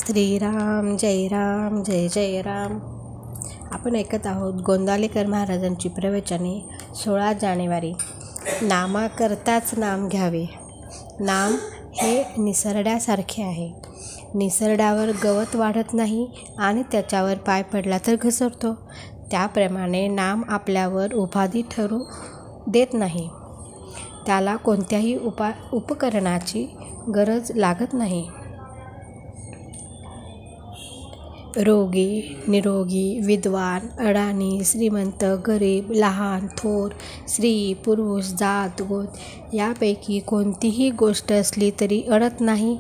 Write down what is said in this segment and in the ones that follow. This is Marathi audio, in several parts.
श्रीराम जय जय राम. आपण ऐकत आहोत गोंदालेकर महाराजांची प्रवचने. 16 जानेवारी. नामाकरताच नाम घ्यावे. नाम हे निसरड्यासारखे आहे. निसरड्यावर गवत वाढत नाही आणि त्याच्यावर पाय पडला तर घसरतो. त्याप्रमाणे नाम आपल्यावर उपाधी ठरू देत नाही. त्याला कोणत्याही उपकरणाची गरज लागत नाही. रोगी, निरोगी, विद्वान, अडाणी, श्रीमंत, गरीब, लहान, थोर, स्त्री, पुरुष, जात, गोत यापैकी कोणतीही गोष्ट असली तरी अडत नाही,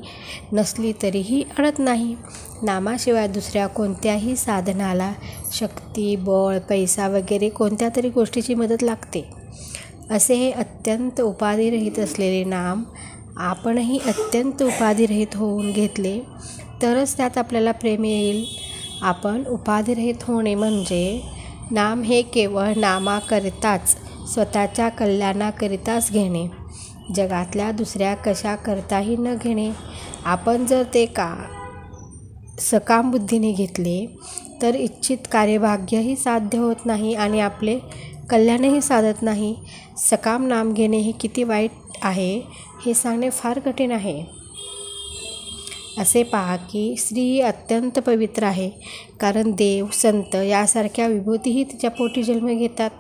नसली तरीही अडत नाही. नामाशिवाय दुसऱ्या कोणत्याही साधनाला शक्ती, बळ, पैसा वगैरे कोणत्या तरी गोष्टीची मदत लागते. असे हे अत्यंत उपाधिरहित असलेले नाम आपणही अत्यंत उपाधिरहित होऊन घेतले तरच त्यात आपल्याला प्रेम येईल. आपण उपाधिरहित होणे म्हणजे नाम हे केवळ नामाकरिताच, स्वतःच्या कल्याणाकरिताच घेणे, जगातल्या दुसऱ्या कशा करताही न घेणे. आपण जर ते सकाम बुद्धीने घेतले तर इच्छित कार्यभाग्यही साध्य होत नाही आणि आपले कल्याणही साधत नाही. सकाम नाम घेणे हे किती वाईट आहे हे सांगणे फार कठीण आहे. असे पहा की स्त्री ही अत्यंत पवित्र आहे, कारण देव, संत यासारख्या विभूतीही तिच्या पोटी जन्म घेतात.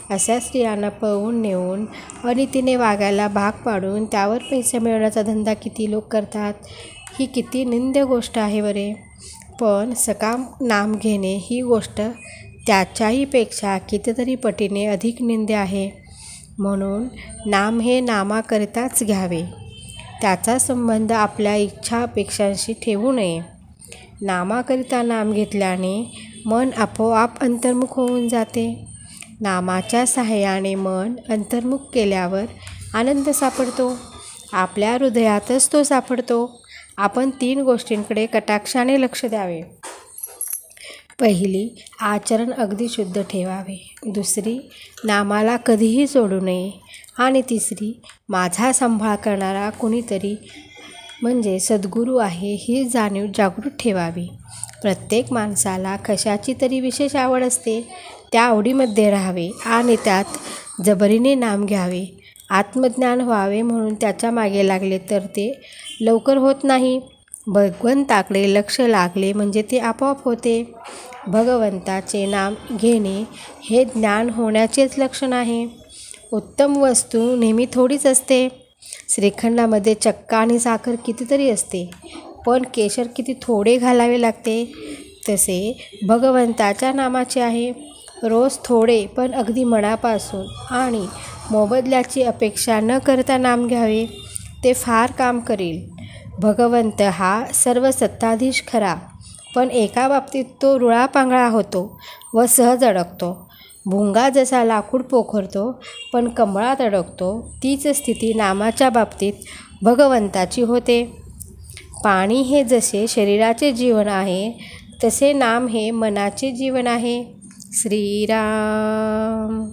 अशा स्त्रियांना पळवून नेऊन अनितीने वागायला भाग पाडून त्यावर पैसे मिळवण्याचा धंदा किती लोक करतात. ही किती निंद्य गोष्ट आहे बरे. पण सकाम नाम घेणे ही गोष्ट त्याच्याही पेक्षा कितीतरी पटीने अधिक निंद्य आहे. म्हणून नाम हे नामाकरिताच घ्यावे. त्याचा संबंध आपल्या इच्छा अपेक्षांशी ठेवू नये. नामाकरिता नाम घेतल्याने मन आपोआप अंतर्मुख होऊन जाते. नामाच्या सहाय्याने मन अंतर्मुख केल्यावर आनंद सापडतो. आपल्या हृदयातच तो सापडतो. आपण 3 गोष्टींकडे कटाक्षाने लक्ष द्यावे. पहिली, आचरण अगदी शुद्ध ठेवावे. दुसरी, नामाला कधीही सोडू नये. आणि तिसरी, माझा सांभाळ करणारा कुणीतरी म्हणजे सद्गुरू आहे ही जाणीव जागृत ठेवावी. प्रत्येक माणसाला कशाची तरी विशेष आवड असते. त्या आवडीमध्ये राहावे आणि त्यात जबरीने नाम घ्यावे. आत्मज्ञान व्हावे म्हणून त्याच्या मागे लागले तर ते लवकर होत नाही. भगवंताकडे लक्ष लागले म्हणजे ते आपोआप होते. भगवंताचे नाम घेणे हे ज्ञान होण्याचेच लक्षण आहे. उत्तम वस्तू नेहमी थोडीच असते. श्रीखंडामध्ये चक्का आणि साखर कितीतरी असते, पण केशर किती थोडे घालावे लागते. तसे भगवंताच्या नामाचे आहे. रोज थोडे पण अगदी मनापासून आणि मोबदल्याची अपेक्षा न करता नाम घ्यावे. ते फार काम करील. भगवंत हा सर्व सत्ताधीश खरा, पण एका बाबतीत तो रुळापांगळा होतो व सहज अडकतो. भुंगा जसा लाकूड पोखरतो पण कमळात अडकतो, तीच स्थिती नामाच्या बाबतीत भगवंताची होते. पाणी हे जसे शरीराचे जीवन आहे तसे नाम हे मनाचे जीवन आहे. श्रीराम.